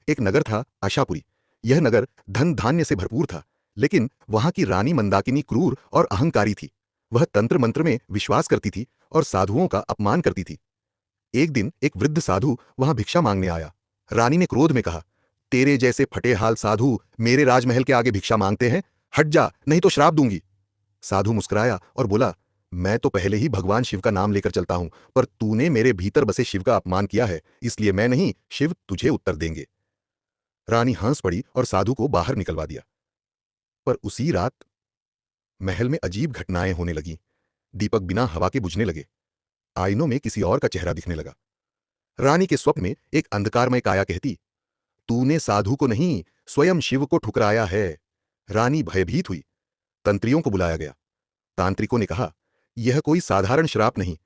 एक नगर था आशापुरी। यह नगर धन धान्य से भरपूर था, लेकिन वहां की रानी मंदाकिनी क्रूर और अहंकारी थी। वह तंत्र मंत्र में विश्वास करती थी और साधुओं का अपमान करती थी। एक दिन एक वृद्ध साधु वहां भिक्षा मांगने आया। रानी ने क्रोध में कहा, तेरे जैसे फटेहाल साधु मेरे राजमहल के आगे भिक्षा मांगते हैं, हट जा नहीं तो श्राप दूंगी। साधु मुस्कुराया और बोला, मैं तो पहले ही भगवान शिव का नाम लेकर चलता हूं, पर तूने मेरे भीतर बसे शिव का अपमान किया है, इसलिए मैं नहीं, शिव तुझे उत्तर देंगे। रानी हंस पड़ी और साधु को बाहर निकलवा दिया। पर उसी रात महल में अजीब घटनाएं होने लगीं। दीपक बिना हवा के बुझने लगे। आईनों में किसी और का चेहरा दिखने लगा। रानी के स्वप्न में एक अंधकारमय काया कहती, तूने साधु को नहीं, स्वयं शिव को ठुकराया है। रानी भयभीत हुई। तंत्रियों को बुलाया गया। तांत्रिकों ने कहा, यह कोई साधारण श्राप नहीं,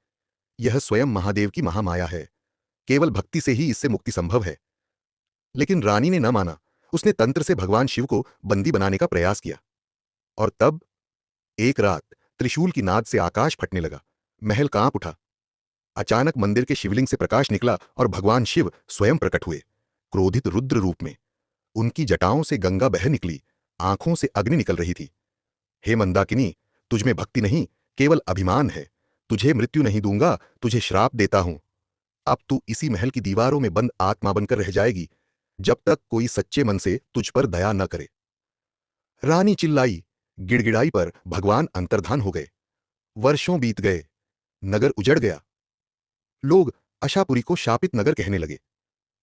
यह स्वयं महादेव की महामाया है। केवल भक्ति से ही इससे मुक्ति संभव है। लेकिन रानी ने न माना। उसने तंत्र से भगवान शिव को बंदी बनाने का प्रयास किया। और तब एक रात त्रिशूल की नाद से आकाश फटने लगा। महल कांप उठा। अचानक मंदिर के शिवलिंग से प्रकाश निकला और भगवान शिव स्वयं प्रकट हुए, क्रोधित रुद्र रूप में। उनकी जटाओं से गंगा बह निकली, आंखों से अग्नि निकल रही थी। हे मंदाकिनी, तुझमें भक्ति नहीं, केवल अभिमान है। तुझे मृत्यु नहीं दूंगा, तुझे श्राप देता हूं। अब तू इसी महल की दीवारों में बंद आत्मा बनकर रह जाएगी, जब तक कोई सच्चे मन से तुझ पर दया न करे। रानी चिल्लाई, गिड़गिड़ाई, पर भगवान अंतर्धान हो गए। वर्षों बीत गए। नगर उजड़ गया। लोग अशापुरी को शापित नगर कहने लगे।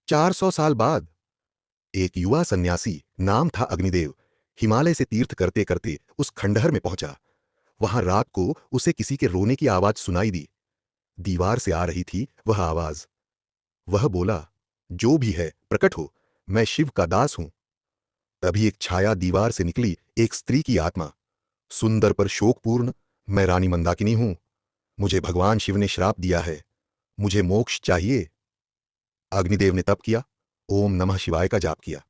400 साल बाद एक युवा सन्यासी, नाम था अग्निदेव, हिमालय से तीर्थ करते करते उस खंडहर में पहुंचा। वहां रात को उसे किसी के रोने की आवाज सुनाई दी। दीवार से आ रही थी वह आवाज। वह बोला, जो भी है प्रकट हो, मैं शिव का दास हूं। तभी एक छाया दीवार से निकली, एक स्त्री की आत्मा, सुंदर पर शोकपूर्ण। मैं रानी मंदाकिनी हूं। मुझे भगवान शिव ने श्राप दिया है। मुझे मोक्ष चाहिए। अग्निदेव ने तप किया, ओम नमः शिवाय का जाप किया।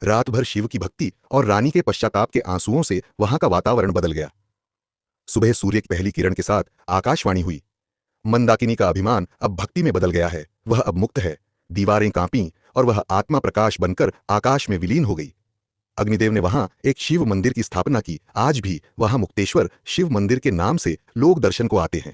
रात भर शिव की भक्ति और रानी के पश्चाताप के आंसुओं से वहां का वातावरण बदल गया। सुबह सूर्य की पहली किरण के साथ आकाशवाणी हुई, मंदाकिनी का अभिमान अब भक्ति में बदल गया है। वह अब मुक्त है। दीवारें कांपीं और वह आत्मा प्रकाश बनकर आकाश में विलीन हो गई। अग्निदेव ने वहां एक शिव मंदिर की स्थापना की। आज भी वहां मुक्तेश्वर शिव मंदिर के नाम से लोग दर्शन को आते हैं।